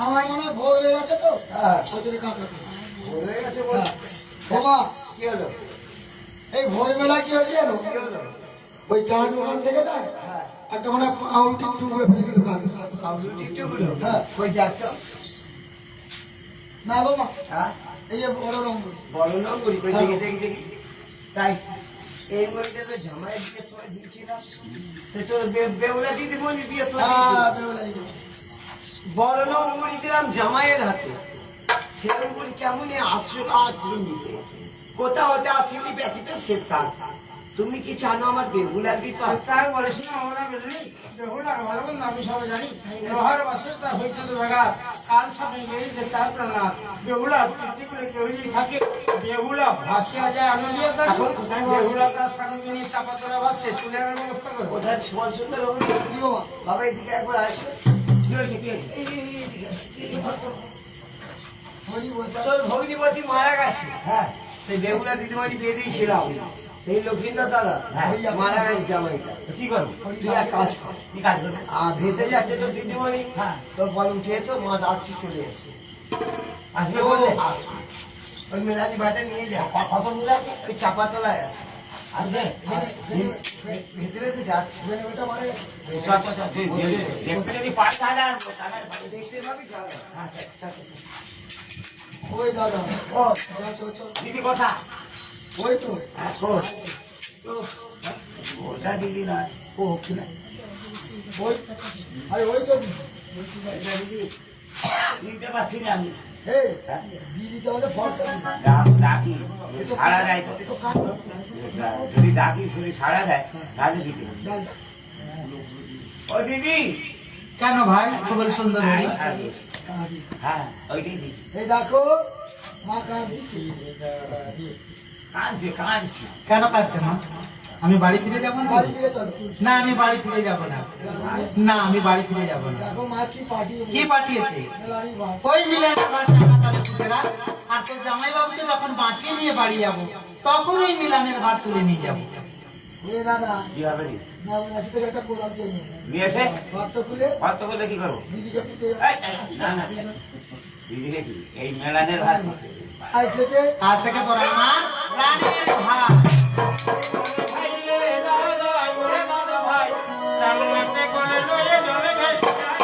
আমার মনে হয় ভোর হয়ে গেছে তো হ্যাঁ, ওদের কাকা ভোর হয়ে গেছে বল। বাবা কি হলো? এই ভোরবেলা কি হয়েছে জানো কি হলো? ওই চা দোকান থেকে দেয় হ্যাঁ, একটা মানে আউটি টুকরে ফেলে দিল কাকা সাউন্ড টিউবগুলো? হ্যাঁ। কই যাচ্ছ? না বাবা হ্যাঁ, এই যে বড় রঙ বলো না করি কই দেখি দেখি দেখি। তাই এই মরিতে তো জামাই দিয়ে সবাই দিয়েছিলাম। তো তোর বেউলা দিদিমণি দিয়ে সবাই হ্যাঁ বেউলাই দিল। বড় মুড়ি দিলাম জামাইয়ের হাতে। সেরকম করে কেমনই আশ্রম নিতে কোথা হতে আসিনি ব্যতীত সে থাক। তুমি কি জানো আমার বেগুলার বিপদ? তাই বলিস না আমরা বুঝলি বেহুলা ভালো করে আমি সবাই জানি লোহার বাসে তার হইতে ভাগা কাল সামনে গিয়ে যে তার প্রাণনাথ বেহুলা পিটি করে কেউ যদি থাকে বেহুলা ভাসিয়া যায় আনন্দিয়া থাকে এখন কোথায় ভাসছে? বেহুলা তার সঙ্গে নিয়ে চাপা তোলা ভাসছে চুলের ব্যবস্থা করে কোথায় সমান সুন্দর হবি? কি বাবা বাবা এদিকে একবার আসো। কি হয়েছে, কি হয়েছে? হরি বলতে তোর ভগ্নিপতি মারা গেছে। হ্যাঁ, সেই বেগুলা দিদিমণি বিয়ে দিয়েছিলাম। এই লক্ষ্মীন্দর দাদা মারা গেছে জামাইটা। কি করবো? তুই এক কাজ কর। কি কাজ করবো? ভেসে যাচ্ছে তো দিদিমণি। হ্যাঁ, তোর বল উঠেছো, মা ডাকছি চলে এসো। আসবে বললে? ওই মেলানি বাটা নিয়ে যা। কত দূর আছে? ওই চাপা তলায় আছে। আছে? ভেতরে তো যাচ্ছে। ওটা মানে দেখতে যদি পারি তাহলে আনবো। দেখতে পাবি যাবে। আচ্ছা, ওই দাদা ও চল চল দিদি কথা। ওই তো ওটা দিদি না। ও কিনা ওই আরে ওই তো চিনতে পারছি না আমি। এই দিদি তাহলে ফোন ডাকি সাড়া দেয় তো। তো কাজ যদি ডাকি শুনি সাড়া দেয় তাহলে দিদি। ও দিদি। কেন ভাই খুবই সুন্দর হরি? হ্যাঁ, ওইটাই দিদি। এই দেখো মা কাজ দিচ্ছে কাঁদছে কাঁদছে। কেন কাঁদছে মা? আমি বাড়ি ফিরে যাবো না? বাড়ি ফিরে চলো না, আমি বাড়ি ফিরে যাব না। না, আমি বাড়ি ফিরে যাব না। দেখো মা কি পাঠিয়ে কি পাঠিয়েছে? মেলারি ভাই ওই মিলানের ভার টাকা তাদের পুতেরা, আর তোর জামাইবাবুকে যখন বাঁচিয়ে নিয়ে বাড়ি যাব তখন ওই মিলানের ভার তুলে নিয়ে যাব। ওরে দাদা কি হবে রে? না মাঝে থেকে একটা কোদাল চেয়ে নিয়ে নিয়ে এসে গর্ত খুলে কত করলে কি করবো? দিদিকে পুঁতে না না দিদিকে কি এই মেলানের ভাত আজ থেকে আজ থেকে তোরা আমার রানীর ভাত। সামনে করে লয়ে জলে ভেসে যায়।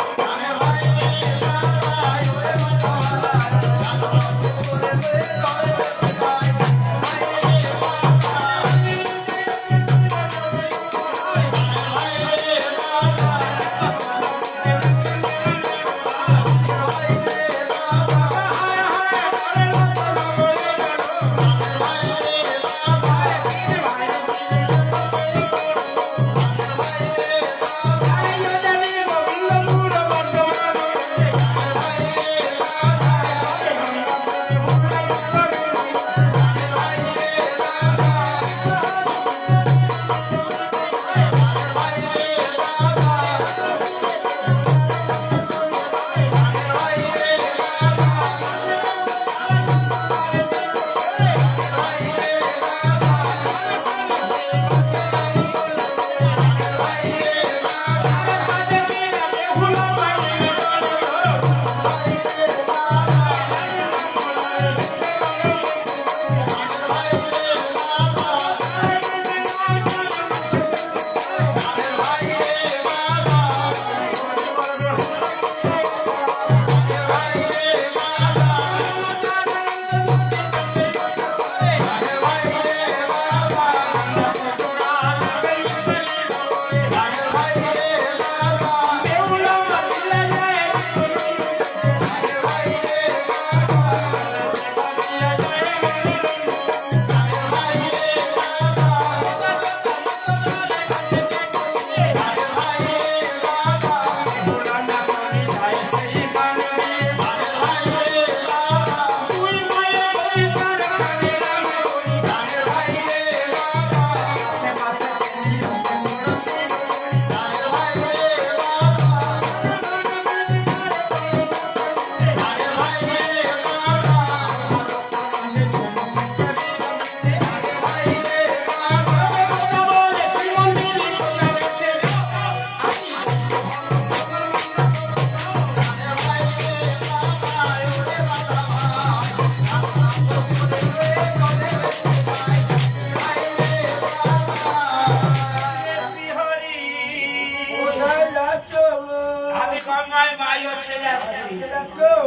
আমি গঙ্গায় মাই হতে যাচ্ছি।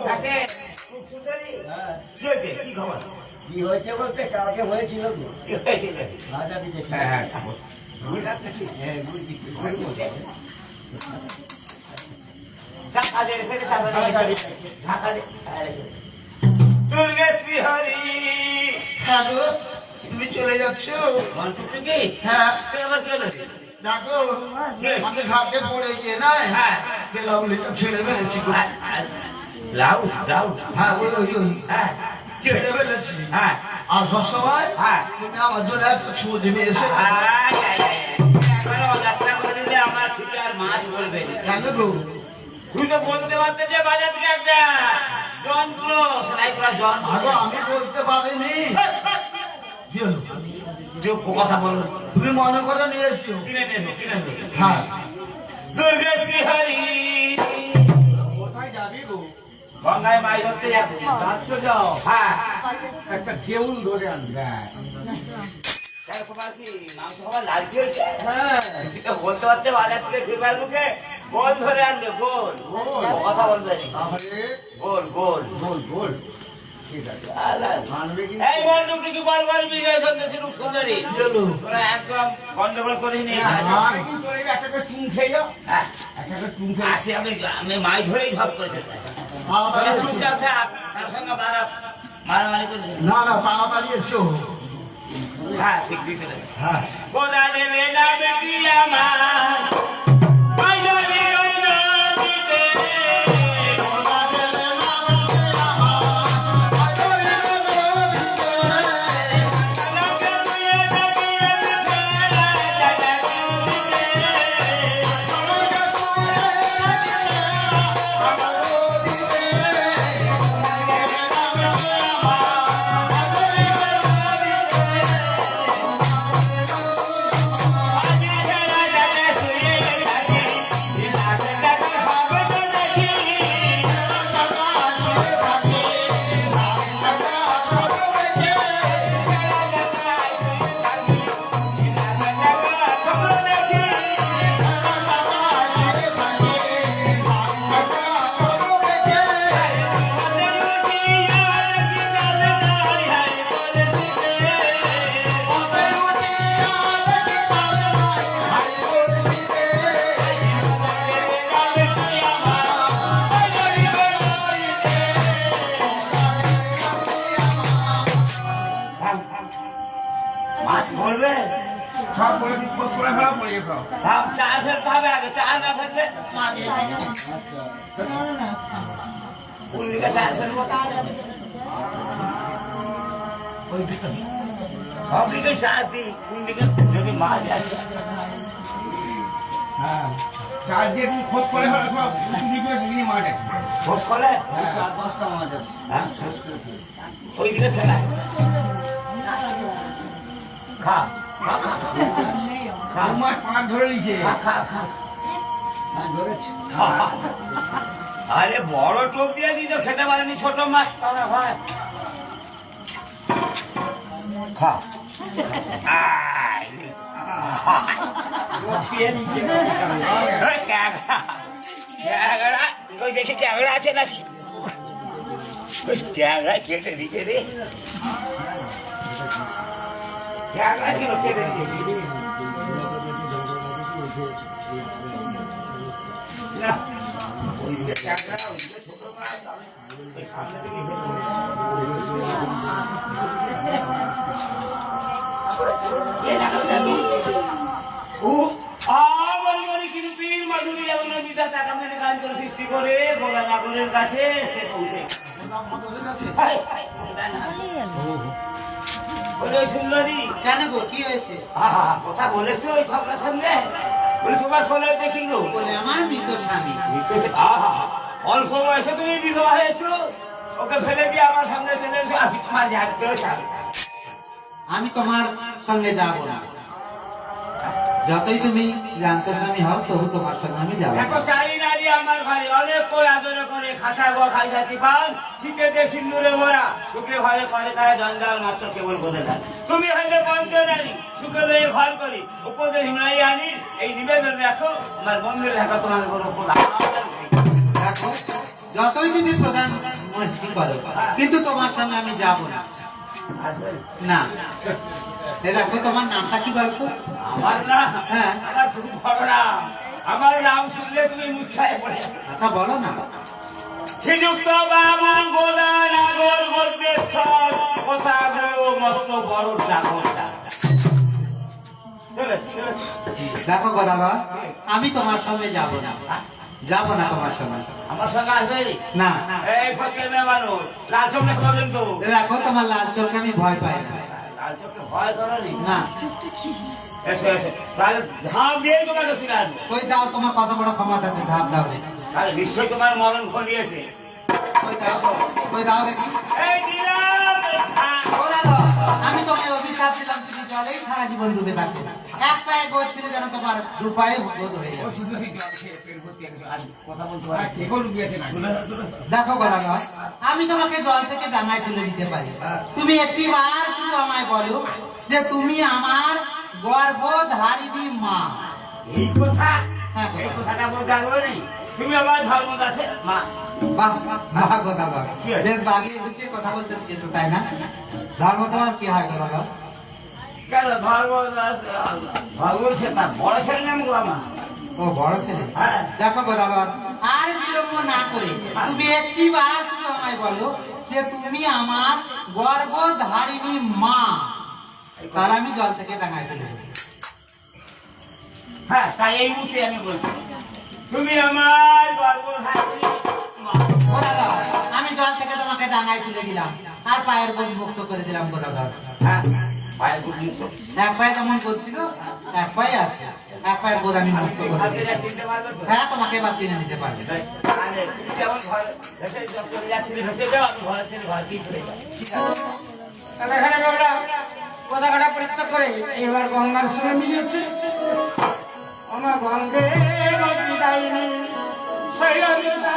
তাকে কি হয়েছে? কি খবর? কি হয়েছে বলতে কালকে হয়েছিল তো কি হয়েছিল? রাজা দিতে হ্যাঁ হ্যাঁ খাবো। গুড় খাচ্ছি? হ্যাঁ গুড় দিচ্ছে গুড় বলছে। ঢাকা দে, ফেলে চাপা দে। ঢাকা দে। দুর্গেশ্বরী হরি। হ্যাঁ গো, তুমি চলে যাচ্ছ? মন্ত্রী কি? হ্যাঁ তুই আবার কি হলো? দেখো আমি ঘাটে পড়ে গিয়ে নাই হ্যাঁ। বেলাগুলিটা ছেড়ে ফেলেছি গো। লাউ লাউ। হ্যাঁ ওই ওই ওই হ্যাঁ কি ছেড়ে হয়েছে? ফেলেছি হ্যাঁ আর সবসময় হ্যাঁ। তুমি আমার জন্য একটা সুদ নিয়ে এসে একবার অযাত্রা করে দিলে আমার ছিপে আর মাছ বলবে না। কেন গো? তুই তো বলতে পারতে যে বাজার থেকে একটা যন্ত্র সেলাই করা যন্ত্র। আগো আমি বলতে পারিনি। কি হলো? চুপ কথা বলো। তুমি মনে করে নিয়ে এসো। কিনে নেছো কিনে নেছো। হ্যাঁ দুর্গা শ্রীহরি কোথায় যাবি গো গঙ্গায় মাছ ধরতে যাবো। যাচ্ছ যাও হ্যাঁ একটা জেউল ধরে আনবে তাই তোমার কি মাংস খাবার লালচি হয়েছে? হ্যাঁ তুই তো বলতে পারতে বাজার থেকে ফিরবার মুখে গোল ধরে আনবে গোল। গোল। কথা বলবে না। তাহলে গোল গোল। গোল গোল ঠিক আছে আনবে কি এই বন্ধুটি কি বলবার বিজয় সন্দেশী রূপ সুন্দরী কি হলো? তোরা একদম গন্ডগোল করে নিয়ে আনবে কি চলে যাবে একটা চুন খেয়ে যাও হ্যাঁ একটা চুন খেয়ে আসে আমি আমি মাছ ধরেই ঝপ করেছে তাড়াতাড়ি এসো। চুপচাপ থাক তার সঙ্গে মারামারি করেছে না না তাড়াতাড়ি এসো। হ্যাঁ শিগগিরই চলে যাবে। হ্যাঁ কোথা দেবে না বেটি আমার বাজারে রইলো দিতে। নাকে ধুয়ে দেখিয়ে দিছে রাজা দিতে। মাছ পড়বে সব বলে দিই খোঁজ করে ফেলা পড়ে গেছে থাম, চা ফেলতে হবে আগে, চা না ফেললে মাছ হয় না। কোন দিকে চা ফেলবো? সব দিকে চা দিই, কোন দিকে যদি মাছ আসে। চার দিয়ে তুমি খোঁজ করে ফেলা সব তুমি সেখানে মাছ আছে খোঁজ করে চার পাঁচটা মাছ আছে হ্যাঁ? ওই দিকে ফেলা খা খা খা খা। খা তোমার পাঁচ ধরে নিচ্ছে খা খা খা। হ্যাঁ, ধরেছি আরে বড় টোপ দিয়ে দিই তো খেতে পারেনি, ছোট মাছ তারা হয়। খা আয়, খেয়ে নিতে। ওই ক্যাংড়া, ক্যাংড়া, ওই দেখি ক্যাংড়া আছে নাকি? ওই ক্যাংড়া কেটে দিতে রে, ক্যাংড়া কেন কেটে দিতে? না, ওই দিকে ক্যাংড়া, ওই দিকে ছোট মাছ, ওই সামনে দিকে সৃষ্টি করে গোলা নাগরের কাছে সে পৌঁছে সুন্দরী। কেন গো কি হয়েছে? কথা বলেছো ওই ছোকরার সঙ্গে? বলে তোমার খোলে দেখি গো। বলে আমার মৃত স্বামী। অল্প বয়সে তুমি বিধবা হয়েছো, ওকে ফেলে দিয়ে আমার সঙ্গে চলে এসো, আমার ঝাড়তেও চাবে। আমি তোমার সঙ্গে যাব না, যতই তুমি জানতো স্বামী হও তবু তোমার সঙ্গে আমি যাবো না। দেখো চারি নারী আমার ঘরে অনেক করে আদর করে খাসা গো খাই যাচ্ছি পান শীতেতে সিন্দুরে ভরা, সুখে ঘরে করে তারা জঞ্জাল মাত্র কেবল করে দেয়। তুমি হইলে পঞ্চ নারী, সুখে লয়ে ঘর করি উপদেশ হিমাই আনি, এই নিবেদন রাখো আমার বন্ধুর রাখো তোমার ঘর উপর। দেখো যতই তুমি প্রধান মসজিদ করো, কিন্তু তোমার সঙ্গে আমি যাব না। না এ দেখো তোমার নামটা কি বলতো? আমার না, হ্যাঁ। আমার খুব বড় নাম, আমার নাম শুনলে তুমি মুচ্ছায় পড়ে যাবে। আচ্ছা বলো না। শ্রীযুক্ত বাবু গোলা নাগর গোলকেশ্বর কথা বলো মস্ত বড় ডাকরটা। দেখো গদাধর, আমি তোমার সঙ্গে যাব না, যাব না তোমার সঙ্গে। আমার সঙ্গে আসবে না এই ফসকে মেয়ে মানুষ লাল চোখ দেখো কিন্তু, দেখো তোমার লাল চোখে আমি ভয় পাই না। লাল চোখকে ভয় করনি? না এসো এসো, তাহলে ঝাঁপ দিয়ে তোমাকে ফিরে আসবো। ওই দাও, তোমার কত বড় ক্ষমতা আছে, ঝাঁপ দাও রে। তাহলে নিশ্চয়ই তোমার মরণ ঘনিয়েছে। ওই দাও, ওই দাও দেখি। এই দিলাম এই ঝাঁপ। গদাধর, আমি তোমায় অভিশাপ দিলাম তুমি জলেই সারা জীবন ডুবে থাকবে। এক পায়ে গোদ ছিল যেন তোমার দু পায়ে গোদ হয়ে যাবে। কথা বলতে পারে কে কোন লুকিয়েছে না দেখো গদাধর, আমি তোমাকে জল থেকে ডাঙায় তুলে দিতে পারি, তুমি একটি বার শুধু আমায় বলো যে তুমি আমার গর্ভধারিণী মা। এই কথা, হ্যাঁ, এই কথাটা বলতে পারবো নি? তুমি আমার ধর্ম আছে মা। বাহ বাহ গদাধর, কি হয়? বেশ বাগিয়ে গুছিয়ে কথা বলতে শিখেছো তাই না? ধর্ম তোমার কি হয় গদাধর? কেন ধর্ম ধর্ম সে তার বড় ছেলে নাম গো আমার। ও বড় ছেলে। হ্যাঁ। দেখো গদাধর, আর বিলম্ব না করে তুমি একটি বার শুধু আমায় বলো যে তুমি আমার গর্ভধারিণী মা, তার আমি জল থেকে ডাঙায় তুলে দেব। হ্যাঁ, তাই এই মুহূর্তে আমি বলছি তুমি আমার গর্ভধারিণী মা। গদাধর, আমি জল থেকে তোমাকে ডাঙায় তুলে দিলাম আর পায়ের বোধ মুক্ত করে দিলাম গদাধর। হ্যাঁ, পায়ের বুদ্ধি তো। এক পায়ে যেমন বলছিল এক পায়ে আছে, এক পায়ের বোধ আমি মুক্ত করে আগে দিলাম। যা চিনতে পারবে তো? হ্যাঁ, তোমাকে বাঁচিয়ে নিতে পারবে। তাহলে তুমি যেমন ঘরে ভেসে চলে যাচ্ছিলে ভেসে যাও, আমি ঘরে ছেলে ঘর দিয়ে চলে যাই। ঠিক আছে? তাহলে এখানে বাবুরা কথা কাটা পরিত্যাগ করে এবার গঙ্গার সঙ্গে মিলিয়েছে। আমার গঙ্গে বিদায়নি শৈললিতা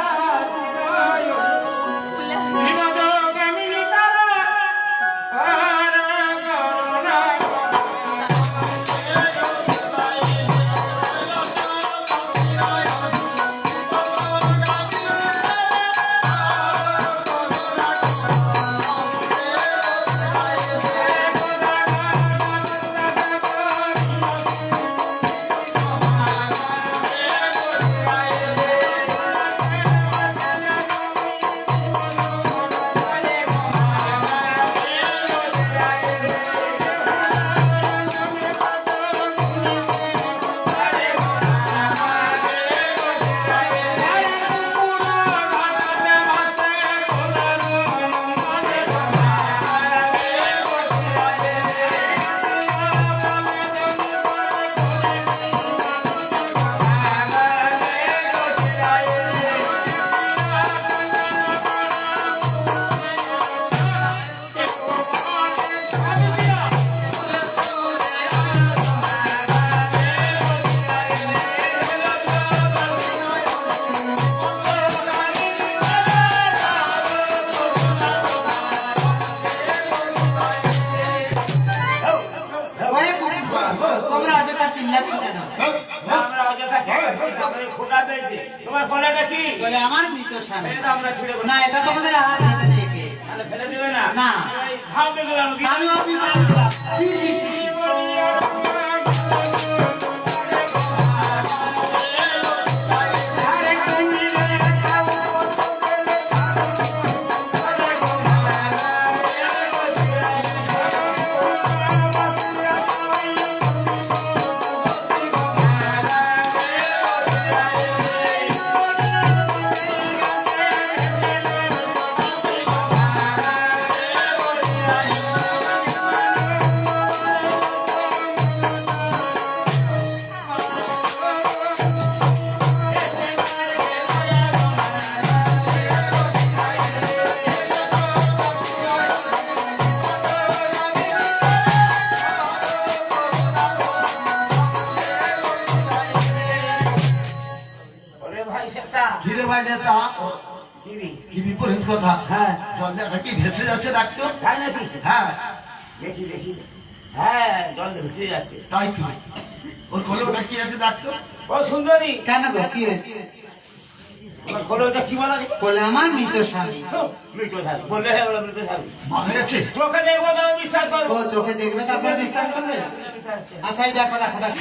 তোমরা অযথা চিল্লাচ্ছ কেন? আমরা অযথা চিল্লাচ্ছি, আমাদের খোকা পেয়েছে। তোমার গলাটা কি? বলে আমার মৃত স্বামী। এটা আমরা ছিঁড়ে বলি। না, এটা তোমাদের হাত হাতে রেখে। তাহলে ফেলে দেবে না? না। এই ঘাম বেগুলো আমাকে আমি অফিসে দিলাম। ছি, ছি, ছি। ওরে ভাই সেটা ঘিরে বাইরে তা কি রে? কি বিপরীত কথা। হ্যাঁ। জলটা কি ভেসে যাচ্ছে ডাক্তার? তাই নাকি? হ্যাঁ দেখি দেখি। হ্যাঁ, জল ভেসে যাচ্ছে। তাই তো। ওর কলমটা কি আছে ডাক্তার? ও সুন্দরী, কেন গো, কি হয়েছে? তোমার গলাটা কি বলা যায়? বলে আমার মৃত স্বামী। মৃত স্বামী বললে হয়ে গেল, মৃত স্বামী। মারা গেছে? চোখে দেখবো তো আমি বিশ্বাস করবো। ও চোখে দেখবে তারপর বিশ্বাস করবে? বিশ্বাস করবো। আচ্ছা, এই দেখো দেখো দেখো।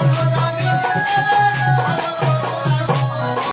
Thank you.